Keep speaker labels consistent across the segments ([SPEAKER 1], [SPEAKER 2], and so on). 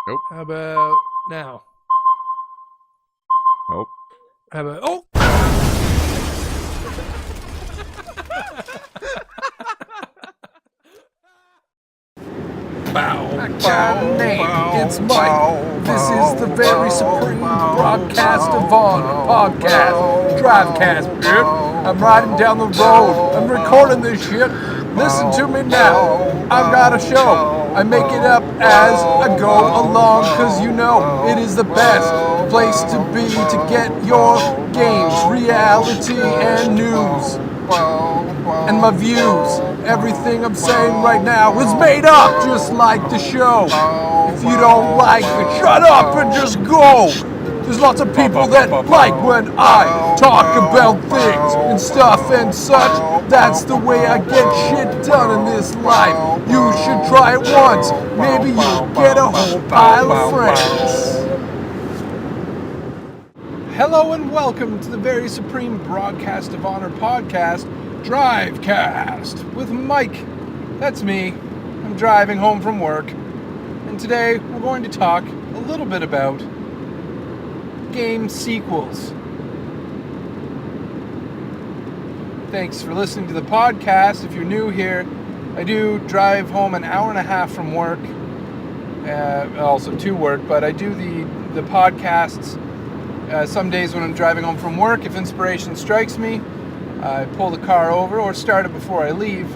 [SPEAKER 1] Nope.
[SPEAKER 2] How about now?
[SPEAKER 1] Nope.
[SPEAKER 2] How about oh? Bow, bow, bow,
[SPEAKER 3] It's Mike. This is the very supreme broadcast of honor podcast. Drivecast, bitch. I'm riding down the road. I'm recording this shit. Listen to me now. I've got a show. I make it up as I go along, cause you know it is the best place to be to get your games, reality, and news. And my views, everything I'm saying right now is made up, just like the show. If you don't like it, shut up and just go. There's lots of people that like when I talk about things and stuff and such. That's the way I get shit done in this life. You should try it once. Maybe you'll get a whole pile of friends. Hello and welcome to the very supreme broadcast of honor podcast, Drivecast, with Mike. That's me. I'm driving home from work, and today we're going to talk a little bit about game sequels. Thanks for listening to the podcast. If you're new here, I do drive home an hour and a half from work, also to work, but I do the podcasts some days when I'm driving home from work. If inspiration strikes me, I pull the car over or start it before I leave,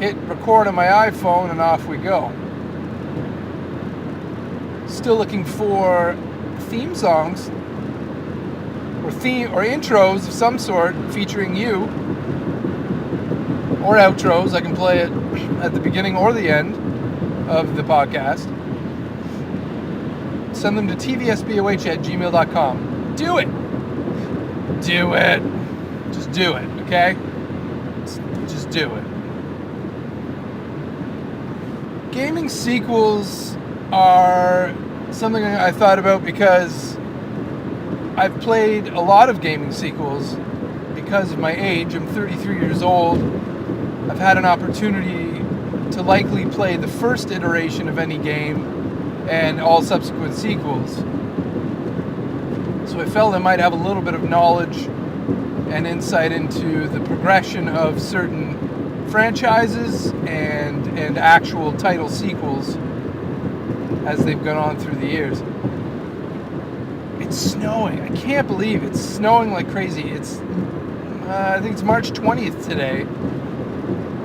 [SPEAKER 3] hit record on my iPhone, and off we go. Still looking for theme songs or intros of some sort featuring you, or outros. I can play it at the beginning or the end of the podcast. Send them to TVSBOH@gmail.com. Do it! Do it! Just do it, okay? Just do it. Gaming sequels are something I thought about because I've played a lot of gaming sequels because of my age. I'm 33 years old. I've had an opportunity to likely play the first iteration of any game and all subsequent sequels. So I felt I might have a little bit of knowledge and insight into the progression of certain franchises and actual title sequels as they've gone on through the years. It's snowing. I can't believe it's snowing like crazy. It's I think it's March 20th today,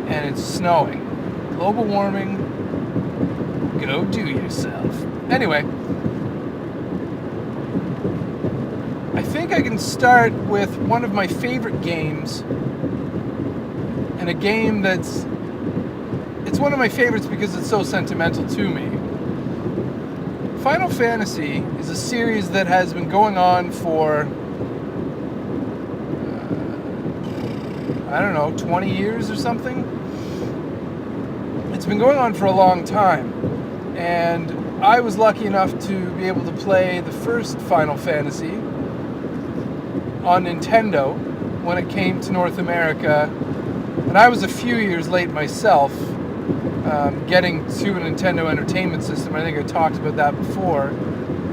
[SPEAKER 3] and it's snowing. Global warming. Go do yourself. Anyway, I think I can start with one of my favorite games, and a game it's one of my favorites because it's so sentimental to me. Final Fantasy is a series that has been going on for, 20 years or something. It's been going on for a long time, and I was lucky enough to be able to play the first Final Fantasy on Nintendo when it came to North America, and I was a few years late myself getting to a Nintendo Entertainment System. I think I talked about that before,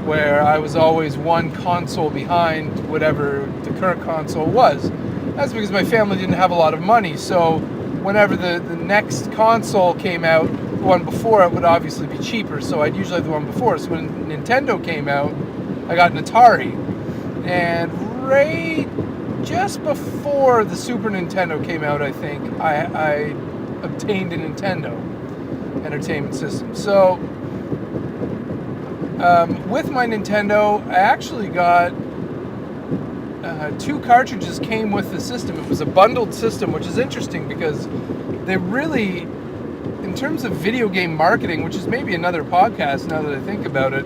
[SPEAKER 3] where I was always one console behind whatever the current console was. That's because my family didn't have a lot of money, so whenever the next console came out, the one before it would obviously be cheaper, so I'd usually have the one before. So when Nintendo came out, I got an Atari, and right just before the Super Nintendo came out, I think, I obtained a Nintendo Entertainment System. So, with my Nintendo, I actually got 2 cartridges came with the system. It was a bundled system, which is interesting because they really, in terms of video game marketing, which is maybe another podcast now that I think about it,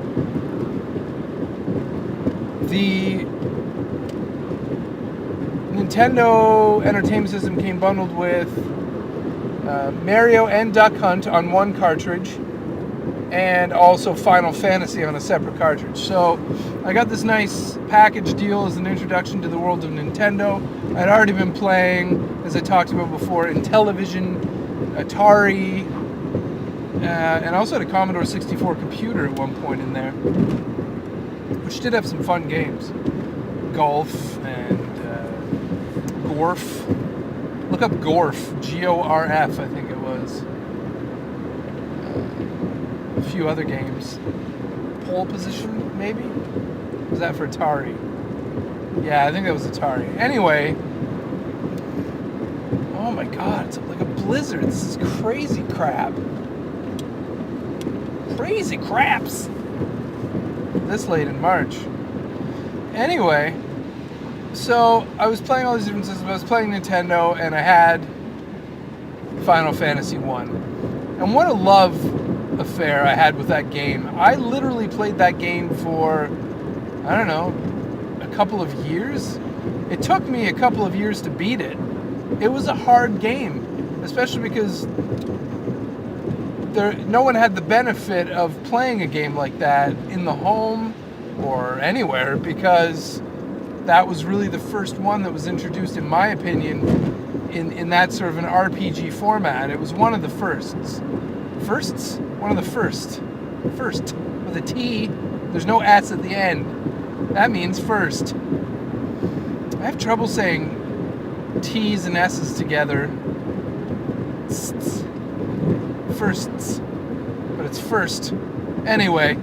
[SPEAKER 3] the Nintendo Entertainment System came bundled with Mario and Duck Hunt on one cartridge, and also Final Fantasy on a separate cartridge. So I got this nice package deal as an introduction to the world of Nintendo. I'd already been playing, as I talked about before, in television, Atari, And I also had a Commodore 64 computer at one point in there, which did have some fun games. Golf and Gorf. Look up Gorf, Gorf, I think it was. A few other games. Pole Position, maybe? Was that for Atari? Yeah, I think that was Atari. Anyway, oh my god, it's like a blizzard. This is crazy crap. Crazy craps. This late in March. Anyway, so I was playing all these different systems. I was playing Nintendo, and I had Final Fantasy 1. And what a love affair I had with that game. I literally played that game for, I don't know, a couple of years. It took me a couple of years to beat it. It was a hard game, especially because no one had the benefit of playing a game like that in the home or anywhere, because that was really the first one that was introduced, in my opinion, in that sort of an RPG format. It was one of the firsts. Firsts? One of the first. First. With a T, there's no S at the end. That means first. I have trouble saying T's and S's together. Firsts. But it's first. Anyway.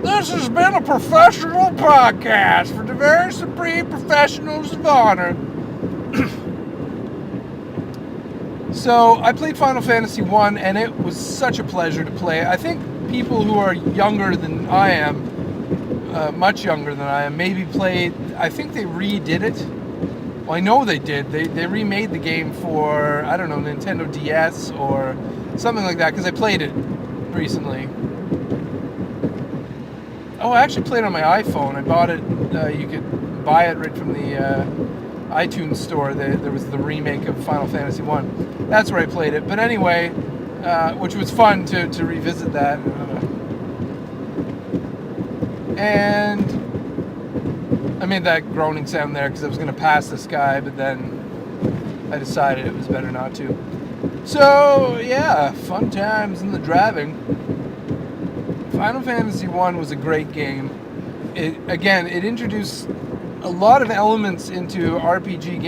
[SPEAKER 3] This has been a professional podcast for the very supreme professionals of honor. So I played Final Fantasy 1, and it was such a pleasure to play. I think people who are younger than I am, much younger than I am, maybe played, I think they redid it. Well, I know they did. They remade the game for, I don't know, Nintendo DS or something like that, because I played it recently. Oh, I actually played it on my iPhone. I bought it, you could buy it right from the iTunes store. There was the remake of Final Fantasy 1. That's where I played it. But anyway, which was fun to revisit that. And I made that groaning sound there because I was going to pass this guy, but then I decided it was better not to. So, yeah, fun times in the driving. Final Fantasy 1 was a great game. It introduced a lot of elements into RPG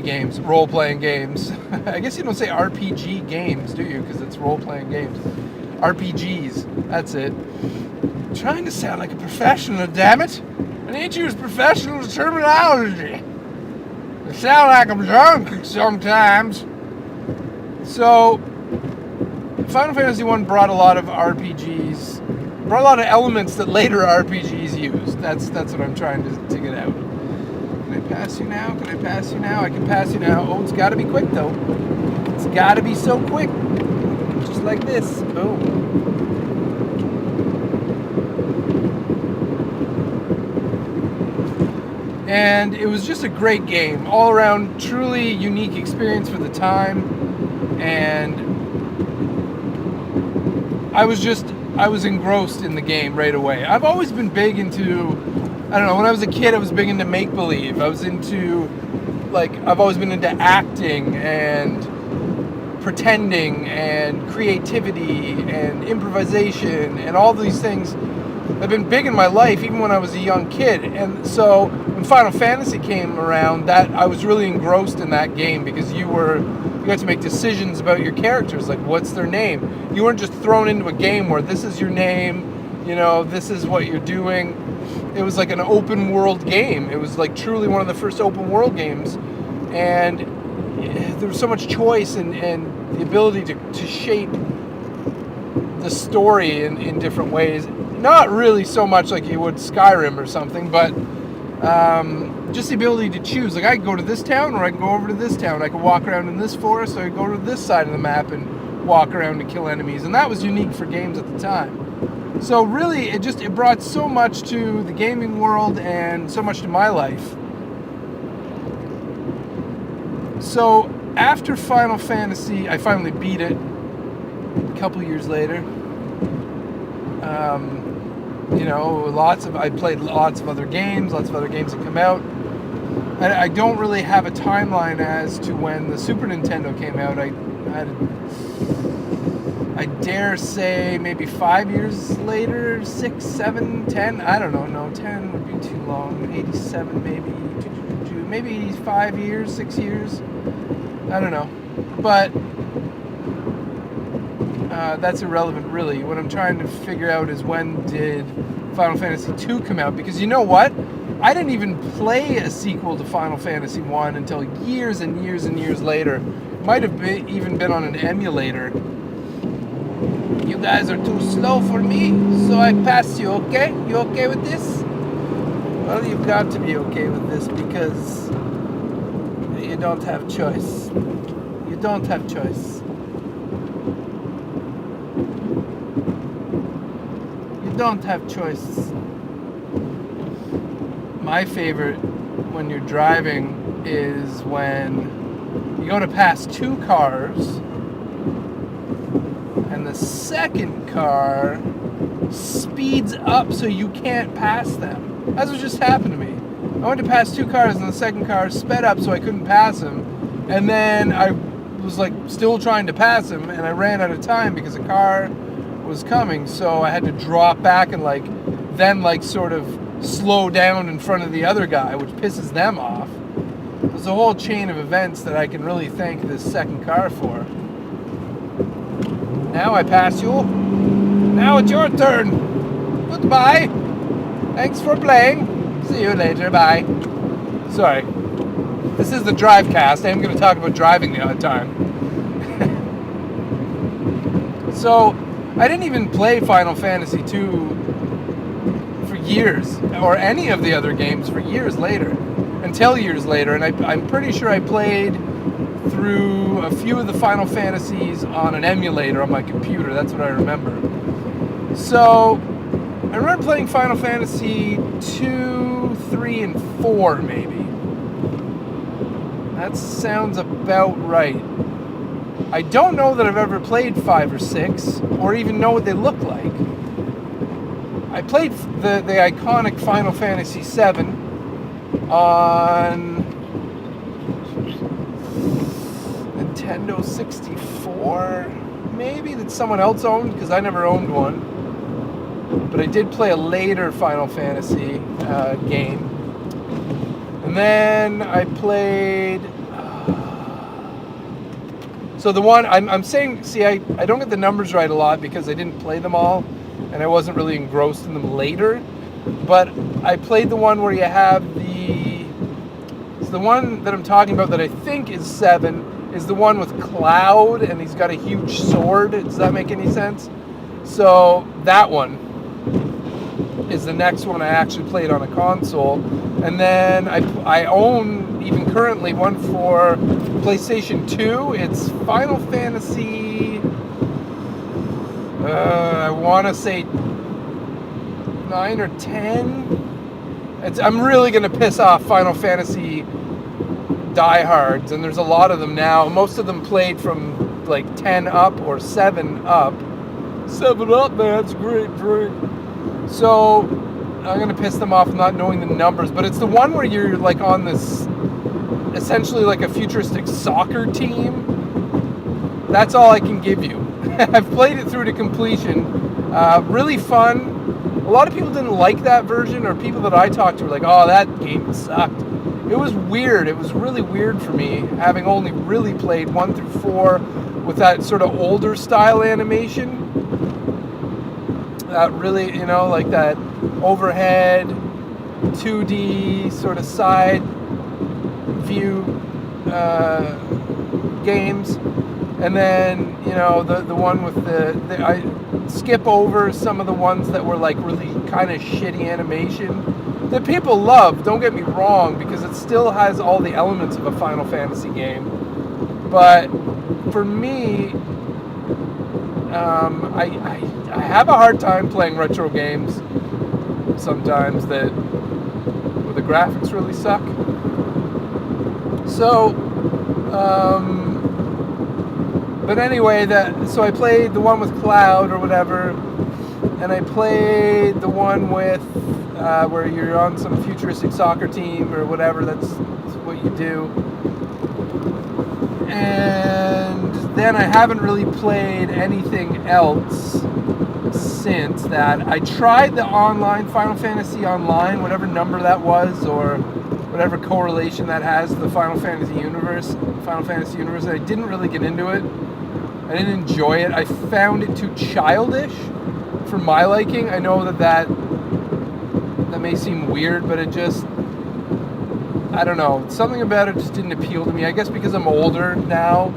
[SPEAKER 3] games, role-playing games. I guess you don't say RPG games, do you? Because it's role-playing games. RPGs, that's it. I'm trying to sound like a professional, damn it. I need to use professional terminology. I sound like I'm drunk sometimes. So, Final Fantasy 1 brought a lot of RPGs, brought a lot of elements that later RPGs used. That's what I'm trying to get out. Can I pass you now? Can I pass you now? I can pass you now. Oh, it's got to be quick, though. It's got to be so quick. Just like this. Oh. And it was just a great game. All around, truly unique experience for the time. And I was engrossed in the game right away. I've always been big into, I don't know, when I was a kid, I was big into make-believe. I've always been into acting and pretending and creativity and improvisation and all these things have been big in my life, even when I was a young kid. And so when Final Fantasy came around, I was really engrossed in that game, because you got to make decisions about your characters, like what's their name. You weren't just thrown into a game where this is your name, this is what you're doing. It was like an open world game. It was like truly one of the first open world games, and there was so much choice and the ability to shape the story in different ways. Not really so much like you would Skyrim or something, but just the ability to choose. Like, I could go to this town, or I could go over to this town. I could walk around in this forest, or I could go to this side of the map and walk around and kill enemies. And that was unique for games at the time. So really, it brought so much to the gaming world and so much to my life. So after Final Fantasy, I finally beat it a couple years later. I played lots of other games that come out. I don't really have a timeline as to when the Super Nintendo came out. I dare say maybe 5 years later, 6, 7, 10. I don't know. No, 10 would be too long. 87 maybe. Maybe 5 years, 6 years. I don't know. But that's irrelevant, really. What I'm trying to figure out is when did Final Fantasy II come out? Because you know what? I didn't even play a sequel to Final Fantasy I until years and years and years later. Might have even been on an emulator. You guys are too slow for me, so I pass you, okay? You okay with this? Well, you've got to be okay with this because you don't have choice. You don't have choice. You don't have choice. My favorite when you're driving is when you go to pass two cars and the second car speeds up so you can't pass them. That's what just happened to me. I went to pass two cars and the second car sped up so I couldn't pass him. And then I was like still trying to pass him and I ran out of time because a car was coming. So I had to drop back and then sort of slow down in front of the other guy, which pisses them off. There's a whole chain of events that I can really thank this second car for. Now I pass you. Now it's your turn. Goodbye. Thanks for playing. See you later. Bye. Sorry. This is the Drivecast. I am going to talk about driving the odd time. So, I didn't even play Final Fantasy II for years, or any of the other games for years later, until years later, and I'm pretty sure I played through a few of the Final Fantasies on an emulator on my computer. That's what I remember. So, I remember playing Final Fantasy 2, 3, and 4, maybe. That sounds about right. I don't know that I've ever played 5 or 6, or even know what they look like. I played the iconic Final Fantasy 7 on Nintendo 64, maybe, that someone else owned, because I never owned one. But I did play a later Final Fantasy game. And then I played... So the one, I'm saying, see, I don't get the numbers right a lot because I didn't play them all, and I wasn't really engrossed in them later. But I played the one where you have the one that I'm talking about that I think is 7, is the one with Cloud, and he's got a huge sword. Does that make any sense? So that one is the next one I actually played on a console. And then I own, even currently, one for PlayStation 2. It's Final Fantasy, I want to say 9 or 10. I'm really going to piss off Final Fantasy diehards, and there's a lot of them now. Most of them played from like 10 up or 7 up. 7 up, man, that's a great drink. So I'm going to piss them off not knowing the numbers, but it's the one where you're like on this, essentially like a futuristic soccer team. That's all I can give you. I've played it through to completion. Really fun. A lot of people didn't like that version, or people that I talked to were like, oh, that game sucked. It was weird. It was really weird for me, having only really played 1 through 4 with that sort of older style animation. Really, like that overhead 2D sort of side view games. And then, the one with I skip over some of the ones that were like really kind of shitty animation that people love, don't get me wrong, because it still has all the elements of a Final Fantasy game. But for me, I have a hard time playing retro games sometimes where the graphics really suck. So, but anyway, so I played the one with Cloud or whatever, and I played the one with where you're on some futuristic soccer team or whatever. That's what you do. And then I haven't really played anything else since that. I tried the online Final Fantasy Online, whatever number that was, or whatever correlation that has to the Final Fantasy universe. I didn't really get into it. I didn't enjoy it. I found it too childish for my liking. I know that may seem weird, but it just, I don't know. Something about it just didn't appeal to me. I guess because I'm older now.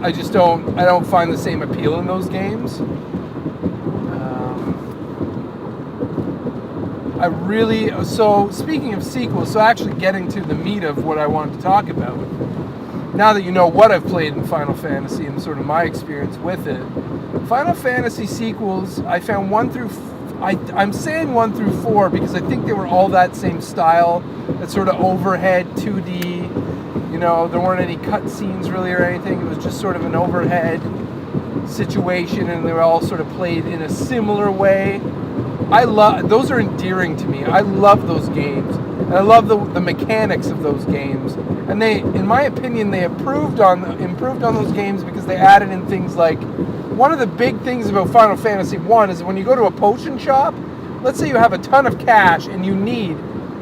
[SPEAKER 3] I don't find the same appeal in those games. So speaking of sequels, so actually getting to the meat of what I wanted to talk about, now that you know what I've played in Final Fantasy and sort of my experience with it, Final Fantasy sequels, I found I'm saying 1 through 4 because I think they were all that same style, that sort of overhead 2D, there weren't any cutscenes really or anything. It was just sort of an overhead situation, and they were all sort of played in a similar way. Those are endearing to me. I love those games, and I love the mechanics of those games. And they, in my opinion, they improved on those games because they added in things like, one of the big things about Final Fantasy 1 is when you go to a potion shop, let's say you have a ton of cash and you need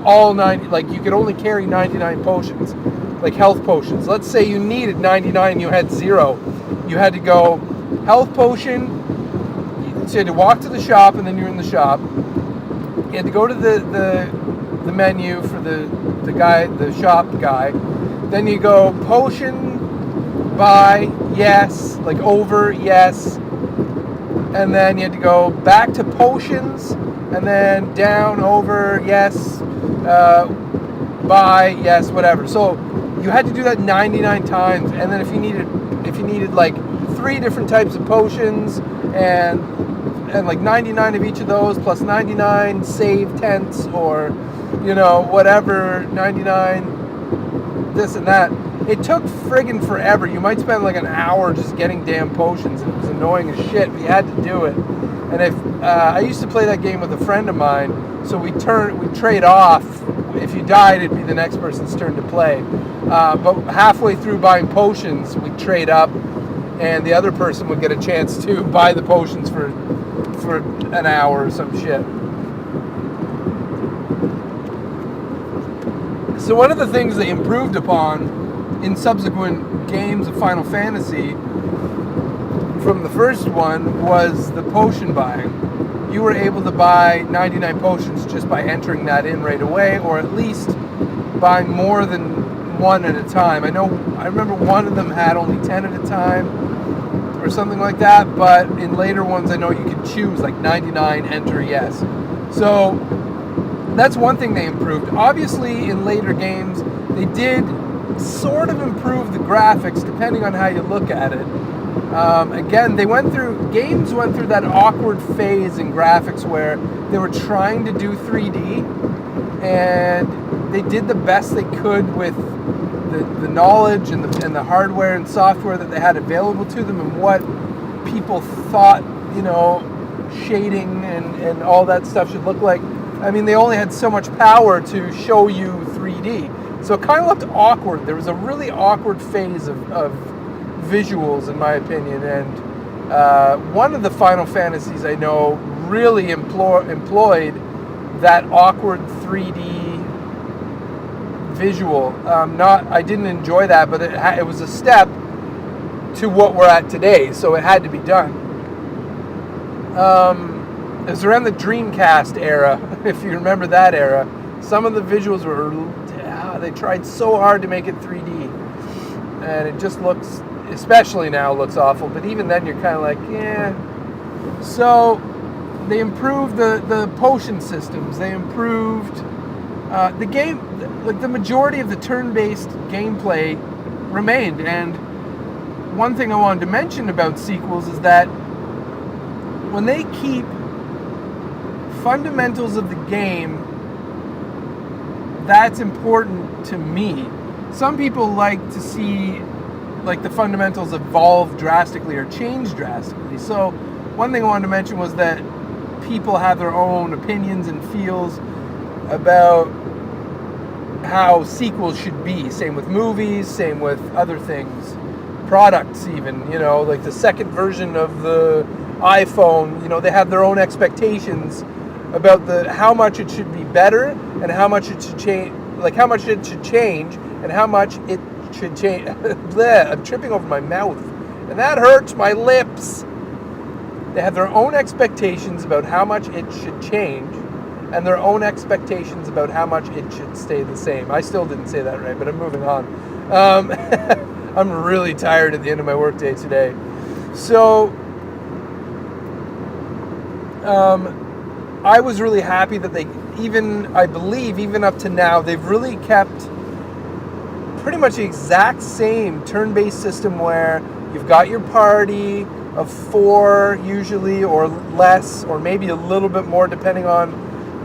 [SPEAKER 3] all 90, like you could only carry 99 potions, like health potions. Let's say you needed 99 and you had 0. You had to go health potion, so you had to walk to the shop, and then you're in the shop. You had to go to the menu for the shop guy. Then you go potion, buy, yes, like over, yes. And then you had to go back to potions, and then down, over, yes, buy, yes, whatever. So you had to do that 99 times, and then if you needed like 3 different types of potions, and like 99 of each of those, plus 99 save tents, or whatever, 99 this and that. It took friggin' forever. You might spend like an hour just getting damn potions, and it was annoying as shit, but you had to do it. And if I used to play that game with a friend of mine, so we trade off. If you died, it'd be the next person's turn to play. But halfway through buying potions, we'd trade up, and the other person would get a chance to buy the potions for an hour or some shit. So one of the things they improved upon in subsequent games of Final Fantasy from the first one was the potion buying. You were able to buy 99 potions just by entering that in right away, or at least buying more than one at a time. I remember one of them had only 10 at a time or something like that, but in later ones I know you could choose like 99, enter yes. So that's one thing they improved. Obviously in later games they did sort of improve the graphics depending on how you look at it. Again, games went through that awkward phase in graphics where they were trying to do 3D, and they did the best they could with the knowledge and the hardware and software that they had available to them, and what people thought, shading and all that stuff should look like. I mean, they only had so much power to show you 3D. So it kind of looked awkward. There was a really awkward phase of visuals, in my opinion. And one of the Final Fantasies I know really employed that awkward 3D visual. I didn't enjoy that, but it was a step to what we're at today, so it had to be done. It was around the Dreamcast era, if you remember that era. Some of the visuals they tried so hard to make it 3D, and it just looks, especially now, looks awful. But even then, you're kind of like, yeah. So they improved the potion systems. They improved the game. Like the majority of the turn-based gameplay remained. And one thing I wanted to mention about sequels is that when they keep fundamentals of the game, that's important to me. Some people like to see like the fundamentals evolve drastically or change drastically. So one thing I wanted to mention was that people have their own opinions and feels about how sequels should be. Same with movies, same with other things, products even, you know, like the second version of the iPhone, you know, they have their own expectations about how much it should be better and how much it should change, like how much it should change and how much it should change. Bleh, I'm tripping over my mouth and that hurts my lips. They have their own expectations about how much it should change and their own expectations about how much it should stay the same. I still didn't say that right, but I'm moving on. I'm really tired at the end of my workday today. So, I was really happy that I believe, even up to now, they've really kept pretty much the exact same turn-based system where you've got your party of 4 usually, or less, or maybe a little bit more depending on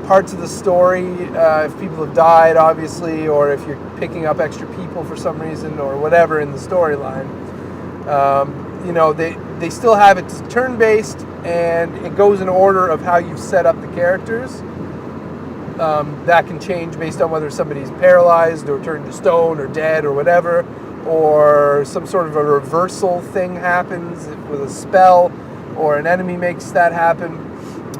[SPEAKER 3] parts of the story, if people have died, obviously, or if you're picking up extra people for some reason, or whatever in the storyline. You know, they still have it turn-based, and it goes in order of how you've set up the characters. That can change based on whether somebody's paralyzed or turned to stone or dead or whatever, or some sort of a reversal thing happens with a spell, or an enemy makes that happen,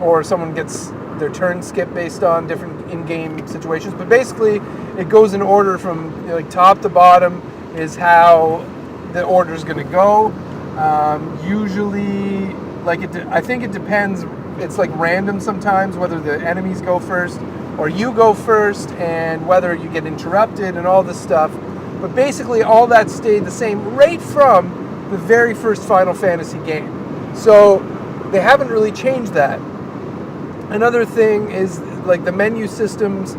[SPEAKER 3] or someone gets their turn skipped based on different in-game situations. But basically, it goes in order from, you know, like top to bottom is how the order is going to go. Usually, I think it depends. It's like random sometimes whether the enemies go first or you go first, and whether you get interrupted and all this stuff. But basically, all that stayed the same right from the very first Final Fantasy game. So they haven't really changed that. Another thing is like the menu systems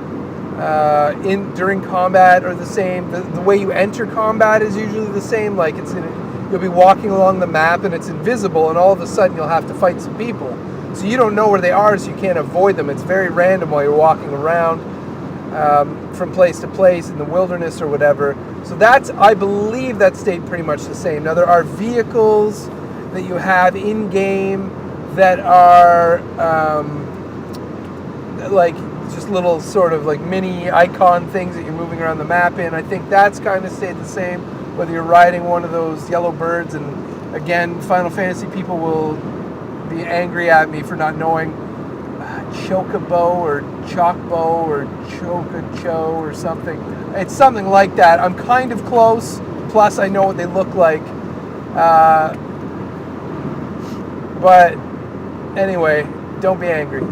[SPEAKER 3] during combat are the same. The way you enter combat is usually the same. Like you'll be walking along the map and it's invisible, and all of a sudden you'll have to fight some people. So you don't know where they are, so you can't avoid them. It's very random while you're walking around from place to place in the wilderness or whatever. So I believe that stayed pretty much the same. Now there are vehicles that you have in game that are like just little sort of like mini icon things that you're moving around the map in. I think that's kind of stayed the same, whether you're riding one of those yellow birds. And again, Final Fantasy people will be angry at me for not knowing Chocobo or Chocbo or Chococho or something. It's something like that. I'm kind of close, plus I know what they look like. But anyway, don't be angry.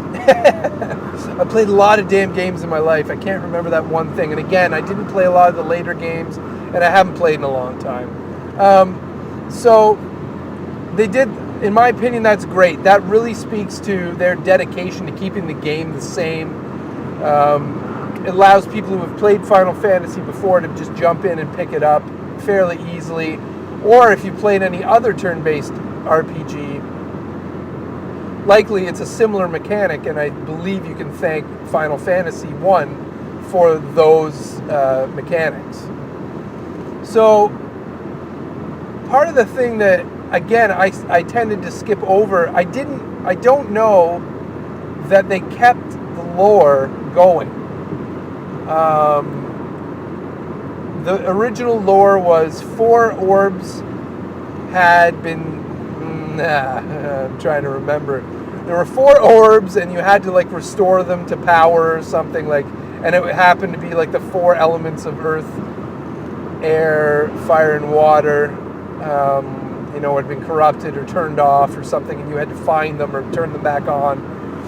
[SPEAKER 3] I played a lot of damn games in my life. I can't remember that one thing. And again, I didn't play a lot of the later games, and I haven't played in a long time. So they did, in my opinion, that's great. That really speaks to their dedication to keeping the game the same. It allows people who have played Final Fantasy before to just jump in and pick it up fairly easily. Or if you played any other turn-based RPG, likely it's a similar mechanic, and I believe you can thank Final Fantasy 1 for those mechanics. So part of the thing that, again, I tended to skip over, I don't know that they kept the lore going. The original lore was 4 orbs had been, I'm trying to remember. There were 4 orbs, and you had to like restore them to power or something, like, and it happened to be like the 4 elements of earth, air, fire, and water. You know, had been corrupted or turned off or something, and you had to find them or turn them back on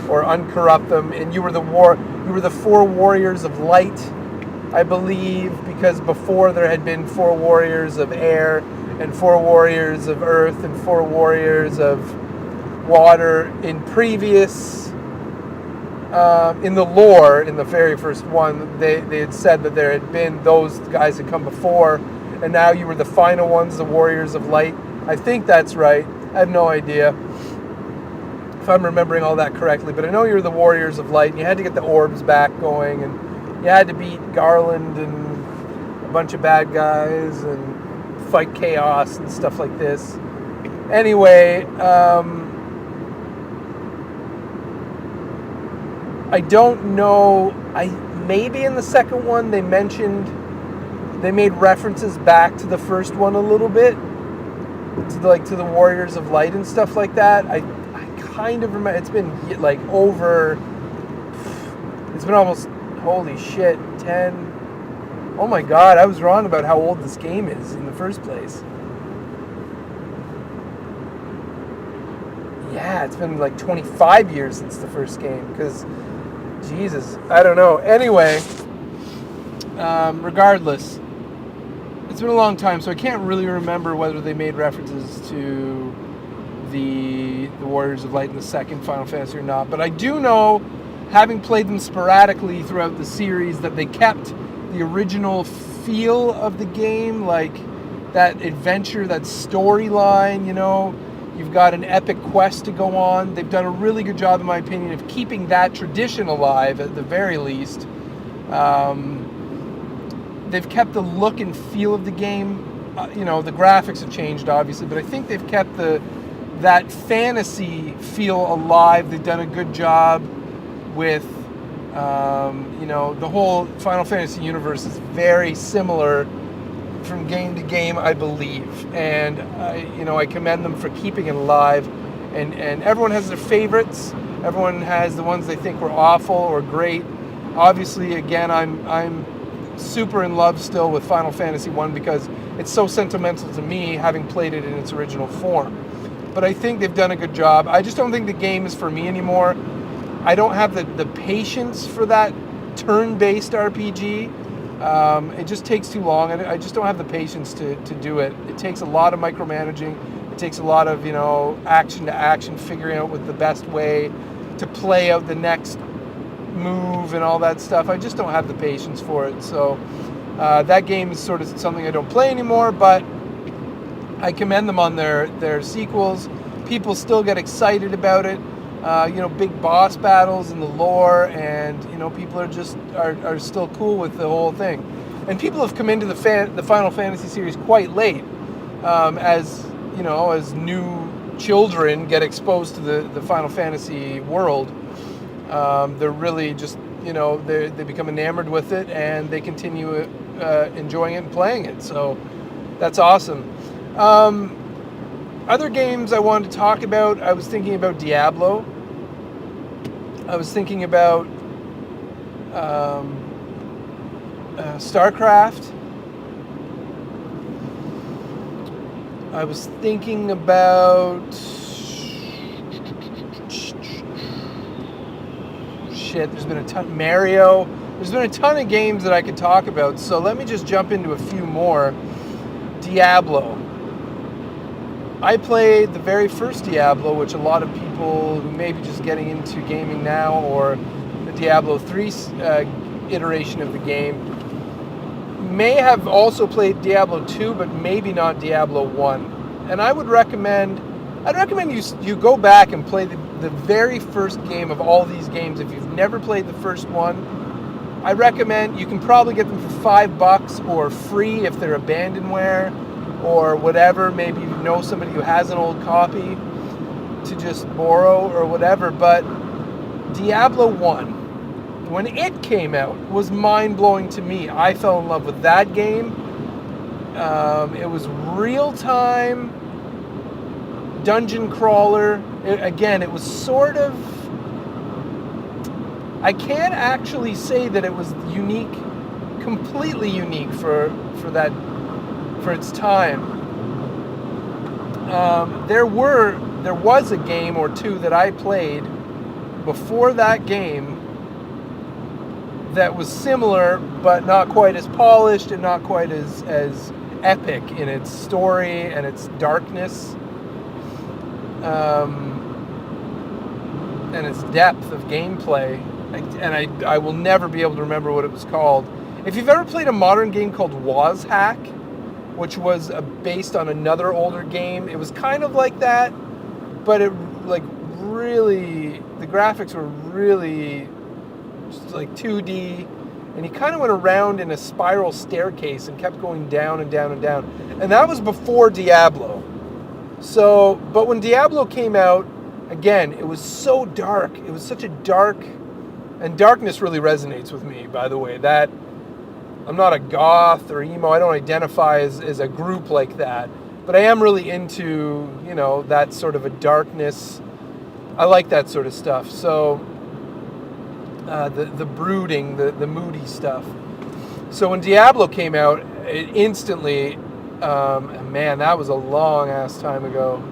[SPEAKER 3] or uncorrupt them. And you were the 4 warriors of light, I believe, because before there had been 4 warriors of air and 4 warriors of earth and 4 warriors of water in previous, in the lore, in the very first one, they had said that there had been, those guys had come before, and now you were the final ones, the warriors of light. I think that's right. I have no idea if I'm remembering all that correctly, but I know you're the warriors of light, and you had to get the orbs back going, and you had to beat Garland and a bunch of bad guys and fight chaos and stuff like this. Anyway, I don't know. Maybe in the second one they made references back to the first one a little bit, to the Warriors of Light and stuff like that. I kind of remember. It's been like over. It's been almost, holy shit, 10. Oh my god, I was wrong about how old this game is in the first place. Yeah, it's been like 25 years since the first game, because, Jesus, I don't know. Anyway, regardless, it's been a long time, so I can't really remember whether they made references to the Warriors of Light in the second Final Fantasy or not, but I do know, having played them sporadically throughout the series, that they kept the original feel of the game, like that adventure, that storyline, you know. You've got an epic quest to go on. They've done a really good job, in my opinion, of keeping that tradition alive at the very least. They've kept the look and feel of the game. You know, the graphics have changed, obviously, but I think they've kept that fantasy feel alive. They've done a good job with, you know, the whole Final Fantasy universe is very similar from game to game, I believe, and I commend them for keeping it alive. And everyone has their favorites. Everyone has the ones they think were awful or great. Obviously, again, I'm super in love still with Final Fantasy 1 because it's so sentimental to me, having played it in its original form. But I think they've done a good job. I just don't think the game is for me anymore. I don't have the patience for that turn-based RPG. It just takes too long. I just don't have the patience to do it. It takes a lot of micromanaging. It takes a lot of, action to action, figuring out what the best way to play out the next move and all that stuff. I just don't have the patience for it. So that game is sort of something I don't play anymore, but I commend them on their sequels. People still get excited about it. Big boss battles in the lore, and people are still cool with the whole thing. And people have come into the Final Fantasy series quite late, as new children get exposed to the Final Fantasy world. They're really just they become enamored with it, and they continue enjoying it and playing it. So that's awesome. Other games I wanted to talk about, I was thinking about Diablo. I was thinking about StarCraft. I was thinking about there's been a ton. Mario. There's been a ton of games that I could talk about, so let me just jump into a few more. Diablo. I played the very first Diablo, which a lot of people who may be just getting into gaming now, or the Diablo 3 iteration of the game, may have also played Diablo 2, but maybe not Diablo 1. And I'd recommend you go back and play the very first game of all these games. If you've never played the first one, I recommend, you can probably get them for $5 or free if they're abandonware or whatever. Maybe you know somebody who has an old copy to just borrow or whatever. But Diablo 1, when it came out, was mind-blowing to me. I fell in love with that game. It was real-time dungeon crawler. It was sort of... I can't actually say that it was unique, completely unique for its time. There was a game or two that I played before that game that was similar, but not quite as polished and not quite as epic in its story and its darkness, and its depth of gameplay. I will never be able to remember what it was called. If you've ever played a modern game called Wazhack, which was based on another older game, it was kind of like that, but it really, the graphics were really just like 2D, and you kind of went around in a spiral staircase and kept going down and down and down. And that was before Diablo. So, but when Diablo came out, again, it was so dark. It was such a dark And darkness really resonates with me, by the way. That I'm not a goth or emo. I don't identify as a group like that. But I am really into, that sort of a darkness. I like that sort of stuff. So the brooding, the moody stuff. So when Diablo came out, it instantly, man, that was a long ass time ago.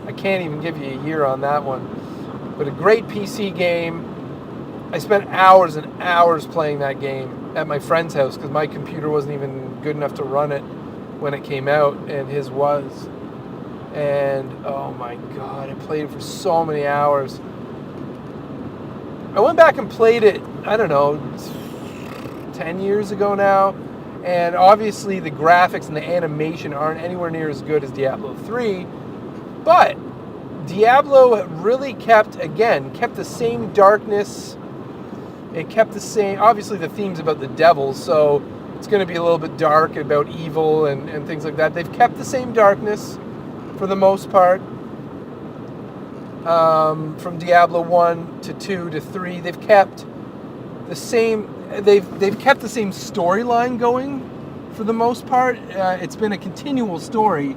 [SPEAKER 3] I can't even give you a year on that one. But a great PC game. I spent hours and hours playing that game at my friend's house because my computer wasn't even good enough to run it when it came out, and his was. And oh my god, I played it for so many hours. I went back and played it, I don't know, 10 years ago now, and obviously the graphics and the animation aren't anywhere near as good as Diablo 3, but Diablo really kept the same darkness. It kept the same, obviously the theme's about the devil, so it's going to be a little bit dark, about evil and things like that. They've kept the same darkness for the most part. From Diablo 1 to 2 to 3, they've kept the same storyline going for the most part. It's been a continual story,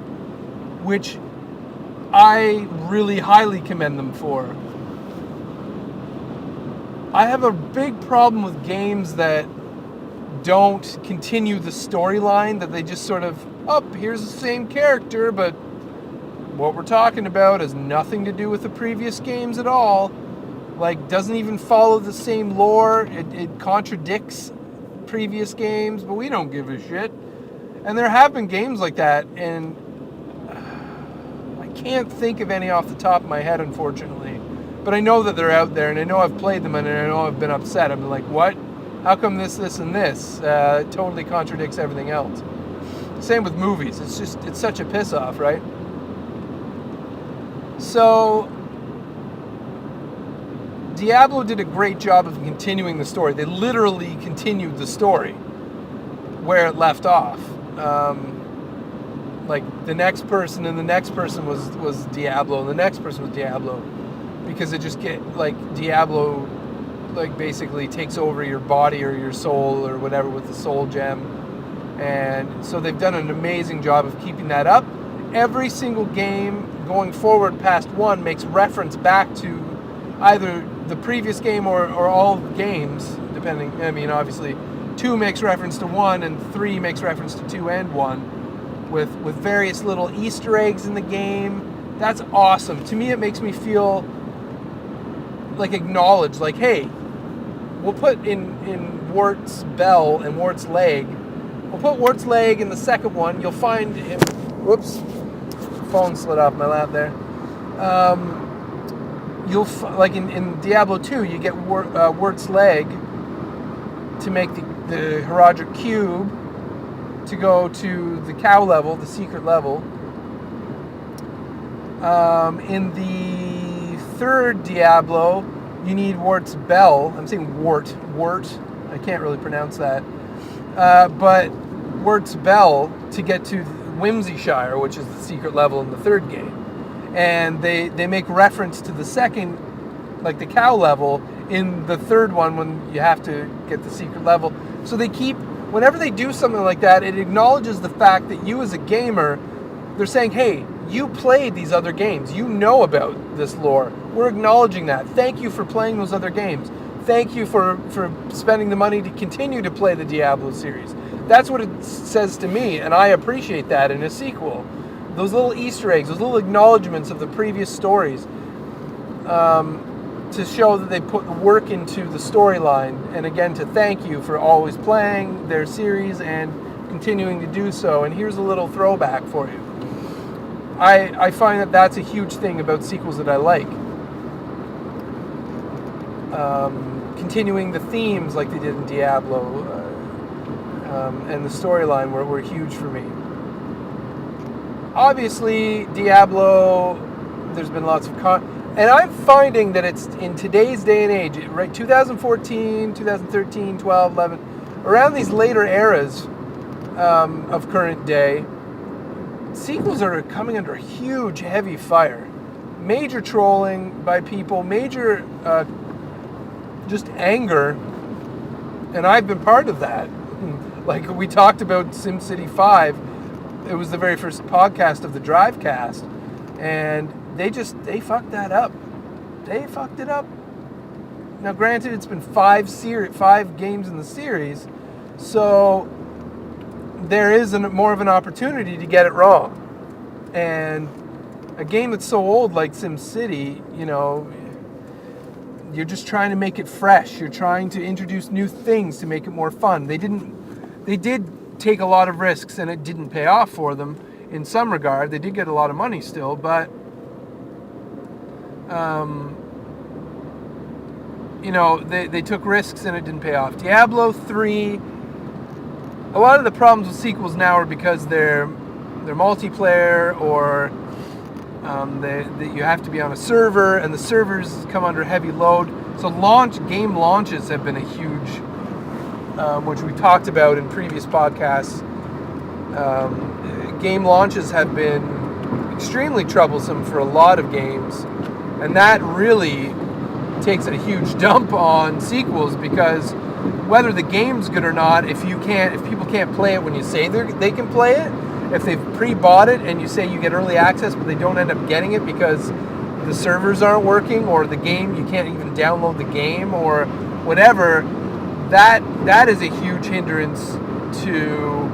[SPEAKER 3] which I really highly commend them for. I have a big problem with games that don't continue the storyline, that they just sort of, here's the same character, but what we're talking about has nothing to do with the previous games at all. Like, doesn't even follow the same lore. It contradicts previous games, but we don't give a shit. And there have been games like that, and I can't think of any off the top of my head, unfortunately. But I know that they're out there, and I know I've played them, and I know I've been upset. I've been like, what? How come this, and this? It totally contradicts everything else. Same with movies. It's such a piss off, right? So Diablo did a great job of continuing the story. They literally continued the story where it left off. Like the next person and the next person was Diablo, and the next person was Diablo, because it just Diablo basically takes over your body or your soul or whatever with the soul gem. And so they've done an amazing job of keeping that up. Every single game going forward past 1 makes reference back to either the previous game or all games, depending. I mean, obviously 2 makes reference to 1 and 3 makes reference to 2 and 1 with various little Easter eggs in the game. That's awesome. To me, it makes me feel acknowledged, hey, we'll put in Wart's bell and Wart's leg. We'll put Wart's leg in the second one. You'll find him. Whoops. Phone slid off my lap there. In Diablo 2, you get Wart's leg to make the Herodic cube to go to the cow level, the secret level. In the third Diablo, you need Wart's bell. I'm saying Wart. I can't really pronounce that. But Wart's bell to get to Whimsyshire, which is the secret level in the third game. And they make reference to the second, the cow level, in the third one when you have to get the secret level. So they keep, whenever they do something like that, it acknowledges the fact that you as a gamer, they're saying, hey, you played these other games. You know about this lore. We're acknowledging that. Thank you for playing those other games. Thank you for spending the money to continue to play the Diablo series. That's what it says to me, and I appreciate that in a sequel. Those little Easter eggs, those little acknowledgments of the previous stories, to show that they put the work into the storyline, and again, to thank you for always playing their series and continuing to do so. And here's a little throwback for you. I find that that's a huge thing about sequels that I like. Continuing the themes like they did in Diablo, and the storyline were huge for me. Obviously, Diablo, there's been lots of and I'm finding that it's in today's day and age, right, 2014, 2013, 12, 11, around these later eras of current day, sequels are coming under huge, heavy fire. major trolling by people, major just anger, and I've been part of that. Like we talked about SimCity 5, it was the very first podcast of the Drivecast, and they fucked that up. They fucked it up. Now, granted, it's been 5 games in the series, so there is more of an opportunity to get it wrong. And a game that's so old like SimCity, you're just trying to make it fresh. You're trying to introduce new things to make it more fun. They did take a lot of risks, and it didn't pay off for them in some regard. They did get a lot of money still, but they took risks and it didn't pay off. Diablo 3, a lot of the problems with sequels now are because they're multiplayer, or you have to be on a server, and the servers come under heavy load. So game launches have been a huge, which we talked about in previous podcasts. Game launches have been extremely troublesome for a lot of games, and that really takes a huge dump on sequels, because whether the game's good or not, if people can't play it when you say they can play it, if they've pre-bought it and you say you get early access but they don't end up getting it because the servers aren't working, or the game, you can't even download the game or whatever, that is a huge hindrance to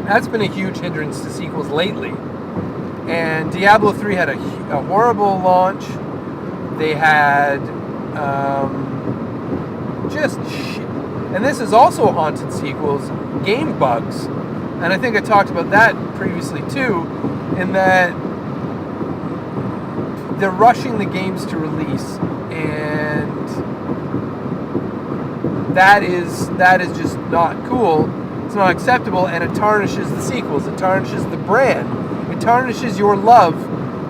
[SPEAKER 3] that's been a huge hindrance to sequels lately. And Diablo 3 had a horrible launch. They had just shit. And this is also haunted sequels, game bugs. And I think I talked about that previously too, in that they're rushing the games to release, and that is just not cool. It's not acceptable, and it tarnishes the sequels. It tarnishes the brand. It tarnishes your love.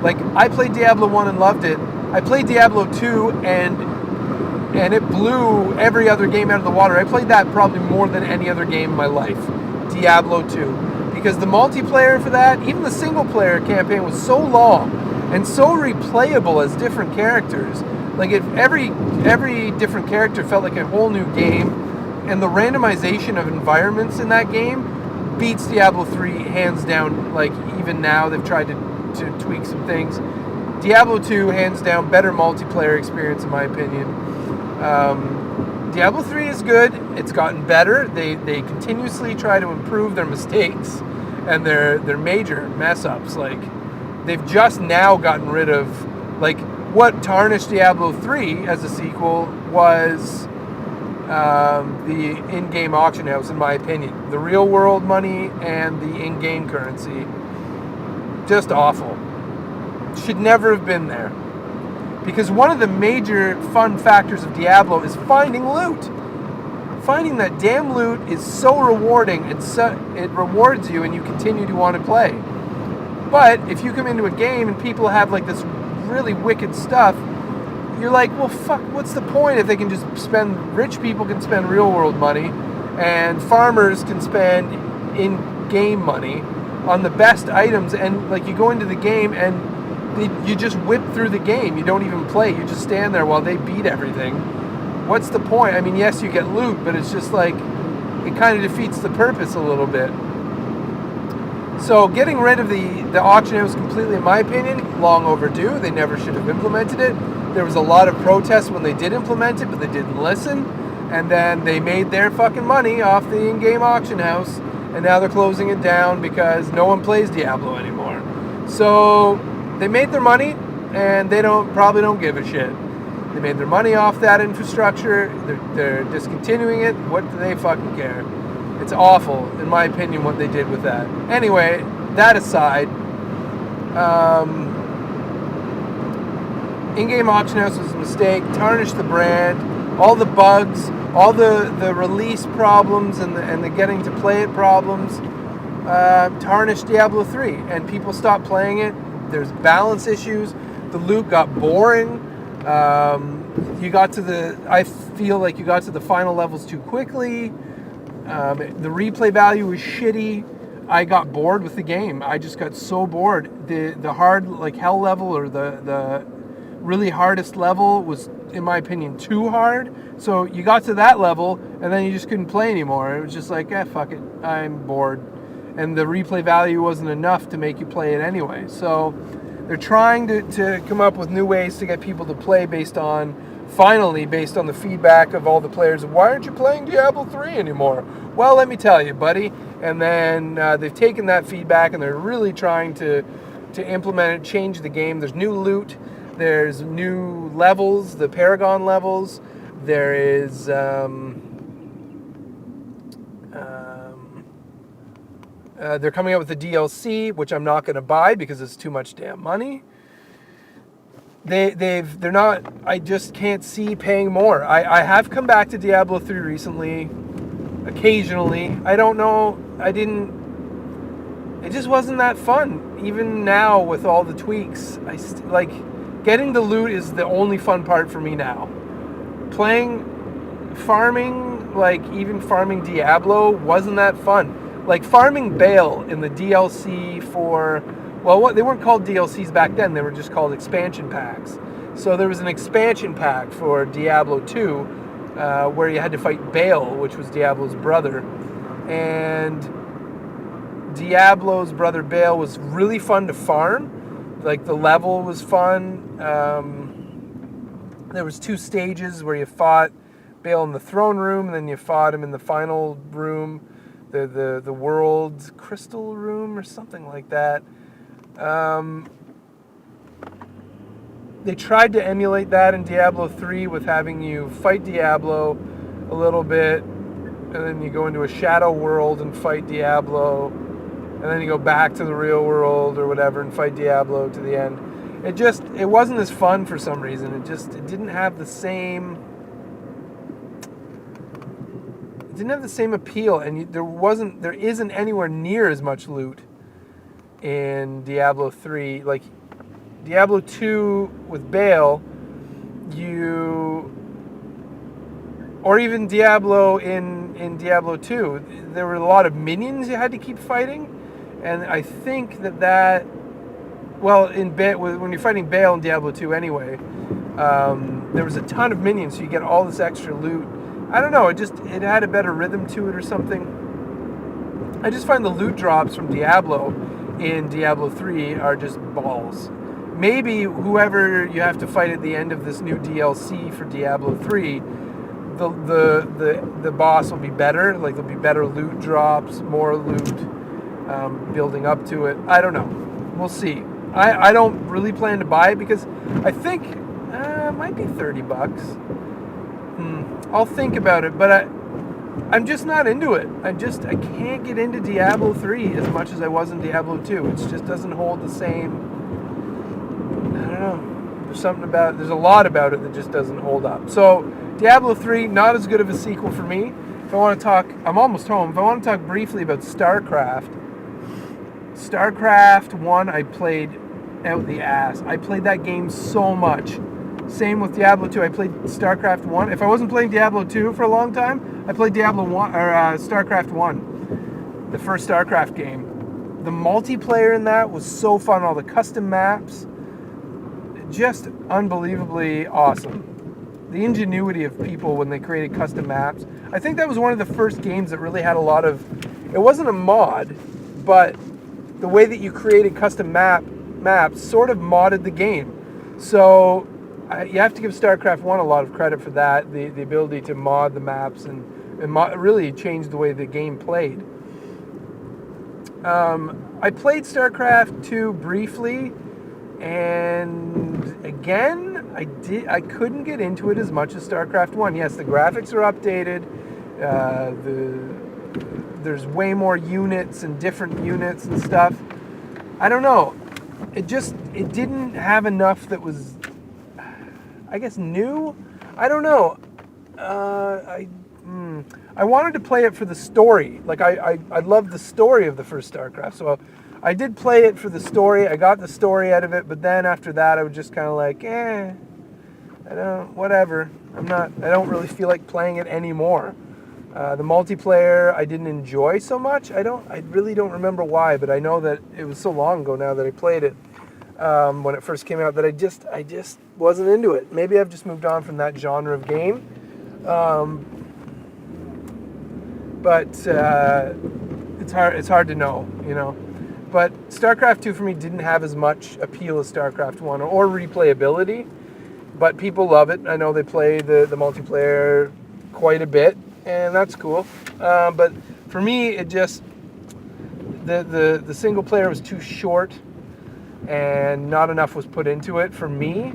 [SPEAKER 3] Like, I played Diablo 1 and loved it. I played Diablo 2 and it blew every other game out of the water. I played that probably more than any other game in my life, Diablo 2. Because the multiplayer for that, even the single player campaign, was so long and so replayable as different characters. Like, if every different character felt like a whole new game, and the randomization of environments in that game beats Diablo 3 hands down. Like, even now they've tried to tweak some things. Diablo 2, hands down, better multiplayer experience in my opinion. Diablo 3 is good. It's gotten better. They continuously try to improve their mistakes and their major mess ups. Like, they've just now gotten rid of, like, what tarnished Diablo 3 as a sequel was the in-game auction house, in my opinion. The real world money and the in-game currency. Just awful. Should never have been there. Because one of the major fun factors of Diablo is finding loot. Finding that damn loot is so rewarding. It rewards you, and you continue to want to play. But if you come into a game and people have like this really wicked stuff, you're like, well, fuck, what's the point if they can just rich people can spend real world money, and farmers can spend in-game money on the best items, and like you go into the game and you just whip through the game. You don't even play. You just stand there while they beat everything. What's the point? I mean, yes, you get loot, but it's just like, it kind of defeats the purpose a little bit. So getting rid of the auction house completely, in my opinion, long overdue. They never should have implemented it. There was a lot of protests when they did implement it, but they didn't listen. And then they made their fucking money off the in-game auction house, and now they're closing it down because no one plays Diablo anymore. So they made their money, and they probably don't give a shit. They made their money off that infrastructure. They're discontinuing it. What do they fucking care? It's awful, in my opinion, what they did with that. Anyway, that aside, in-game auction house was a mistake. Tarnished the brand. All the bugs, all the release problems, and the getting to play it problems tarnished Diablo 3, and people stopped playing it. There's balance issues. The loot got boring. I feel like you got to the final levels too quickly. The replay value was shitty. I got bored with the game. I just got so bored. The hard, like, hell level, or the really hardest level was, in my opinion, too hard. So you got to that level, and then you just couldn't play anymore. It was just like, fuck it, I'm bored. And the replay value wasn't enough to make you play it anyway. So they're trying to come up with new ways to get people to play finally based on the feedback of all the players. Why aren't you playing Diablo 3 anymore? Well, let me tell you, buddy. And then they've taken that feedback and they're really trying to implement it, change the game. There's new loot. There's new levels, the Paragon levels. There is they're coming out with the DLC, which I'm not going to buy because it's too much damn money. They're not. I just can't see paying more. I have come back to Diablo 3 recently, occasionally. I don't know. It just wasn't that fun. Even now with all the tweaks, getting the loot is the only fun part for me now. Farming, like even farming Diablo wasn't that fun. Like farming Baal in the DLC for, well, they weren't called DLCs back then. They were just called expansion packs. So there was an expansion pack for Diablo 2 where you had to fight Baal, which was Diablo's brother. And Diablo's brother Baal was really fun to farm. Like the level was fun. There was 2 stages where you fought Baal in the throne room, and then you fought him in the final room, the world crystal room or something like that. They tried to emulate that in Diablo 3 with having you fight Diablo a little bit, and then you go into a shadow world and fight Diablo, and then you go back to the real world or whatever and fight Diablo to the end. It wasn't as fun for some reason. It didn't have the same appeal, and there isn't anywhere near as much loot in Diablo 3. Like Diablo 2 with Baal, or even Diablo in Diablo 2, there were a lot of minions you had to keep fighting, and I think when you're fighting Baal in Diablo 2 anyway, there was a ton of minions, so you get all this extra loot. I don't know, it had a better rhythm to it or something. I just find the loot drops from Diablo in Diablo 3 are just balls. Maybe whoever you have to fight at the end of this new DLC for Diablo 3, the boss will be better. Like there'll be better loot drops, more loot, building up to it. I don't know. We'll see. I don't really plan to buy it because I think it might be $30. I'll think about it, but I'm just not into it. I can't get into Diablo 3 as much as I was in Diablo 2. It just doesn't hold the same. I don't know. There's a lot about it that just doesn't hold up. So Diablo 3, not as good of a sequel for me. If I want to talk, I'm almost home. If I want to talk briefly about StarCraft 1, I played out the ass. I played that game so much. Same with Diablo 2. I played StarCraft 1. If I wasn't playing Diablo 2 for a long time, I played Diablo 1 or StarCraft 1, the first StarCraft game. The multiplayer in that was so fun. All the custom maps, just unbelievably awesome. The ingenuity of people when they created custom maps. I think that was one of the first games that really had a lot of. It wasn't a mod, but the way that you created custom maps sort of modded the game. So you have to give StarCraft 1 a lot of credit for that, the ability to mod the maps and really change the way the game played. I played StarCraft 2 briefly, and again, I couldn't get into it as much as StarCraft 1. Yes, the graphics are updated. There's way more units and different units and stuff. I don't know. It didn't have enough that was, I guess, new. I don't know. I wanted to play it for the story. Like I loved the story of the first StarCraft, so I did play it for the story. I got the story out of it, but then after that, I was just kind of like, whatever. I don't really feel like playing it anymore. The multiplayer I didn't enjoy so much. I really don't remember why, but I know that it was so long ago now that I played it when it first came out that I just wasn't into it. Maybe I've just moved on from that genre of game. But it's hard to know, you know. But StarCraft 2 for me didn't have as much appeal as StarCraft 1 or replayability. But people love it. I know they play the multiplayer quite a bit, and that's cool. But for me, it just the single player was too short, and not enough was put into it for me.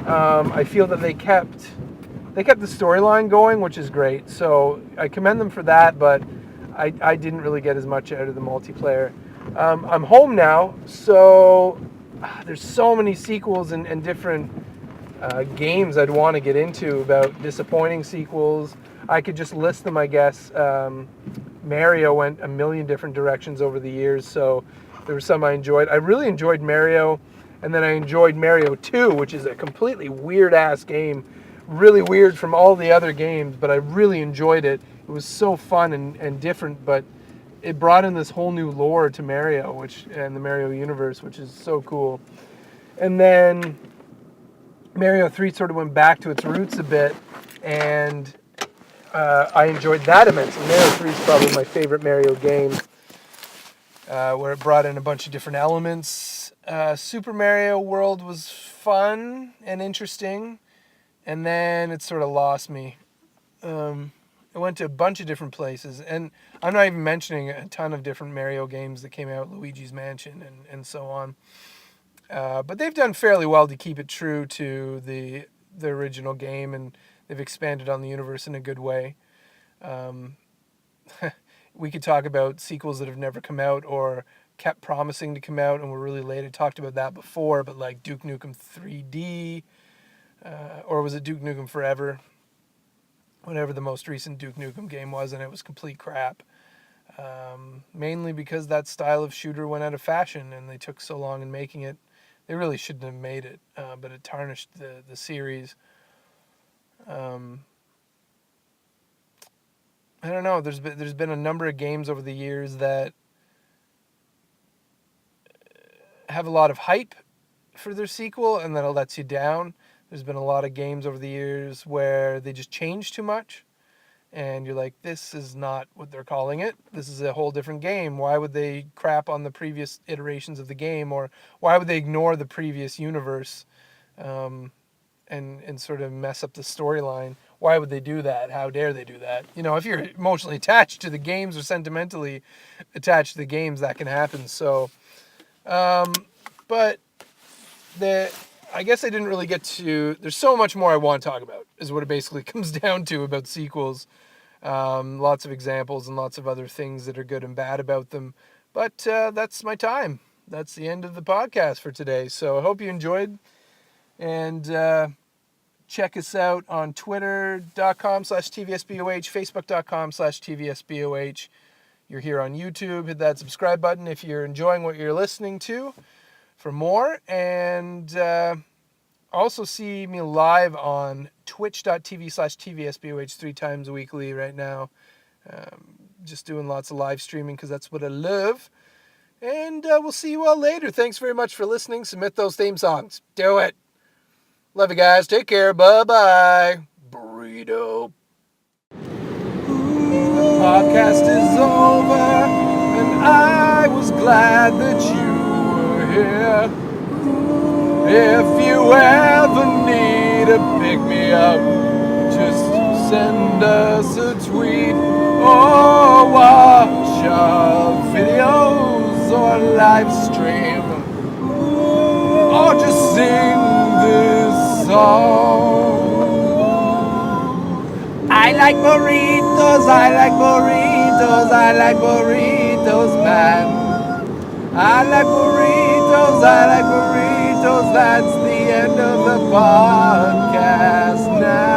[SPEAKER 3] I feel that they kept the storyline going, which is great. So I commend them for that, but I didn't really get as much out of the multiplayer. I'm home now, so there's so many sequels and different games I'd want to get into about disappointing sequels. I could just list them, I guess. Mario went a million different directions over the years, so there were some I enjoyed. I really enjoyed Mario, and then I enjoyed Mario 2, which is a completely weird-ass game. Really weird from all the other games, but I really enjoyed it. It was so fun and different, but it brought in this whole new lore to Mario, and the Mario universe, which is so cool. And then Mario 3 sort of went back to its roots a bit, and I enjoyed that immensely. Mario 3 is probably my favorite Mario game, where it brought in a bunch of different elements. Super Mario World was fun and interesting, and then it sort of lost me. It went to a bunch of different places, and I'm not even mentioning a ton of different Mario games that came out, Luigi's Mansion and so on. But they've done fairly well to keep it true to the original game, and they've expanded on the universe in a good way. We could talk about sequels that have never come out or kept promising to come out and were really late. I talked about that before, but like Duke Nukem 3D, or was it Duke Nukem Forever? Whatever the most recent Duke Nukem game was, and it was complete crap. Mainly because that style of shooter went out of fashion and they took so long in making it. They really shouldn't have made it, but it tarnished the series. I don't know. There's been a number of games over the years that have a lot of hype for their sequel, and then it lets you down. There's been a lot of games over the years where they just change too much, and you're like, this is not what they're calling it. This is a whole different game. Why would they crap on the previous iterations of the game, or why would they ignore the previous universe and sort of mess up the storyline? Why would they do that? How dare they do that? You know, if you're emotionally attached to the games or sentimentally attached to the games, that can happen. So, but I guess I didn't really get to... There's so much more I want to talk about, is what it basically comes down to about sequels. Lots of examples and lots of other things that are good and bad about them. But that's my time. That's the end of the podcast for today. So I hope you enjoyed. And check us out on twitter.com/TVSBOH, facebook.com/TVSBOH. You're here on YouTube. Hit that subscribe button if you're enjoying what you're listening to for more. And also see me live on twitch.tv/TVSBOH 3 times weekly right now. Just doing lots of live streaming because that's what I love. And we'll see you all later. Thanks very much for listening. Submit those theme songs. Do it. Love you guys. Take care. Bye-bye. Burrito. Podcast is over, and I was glad that you were here. If you ever need to pick me up, just send us a tweet or watch our videos or live stream, or just sing this song. I like burritos, I like burritos, I like burritos, man. I like burritos, I like burritos, that's the end of the podcast now.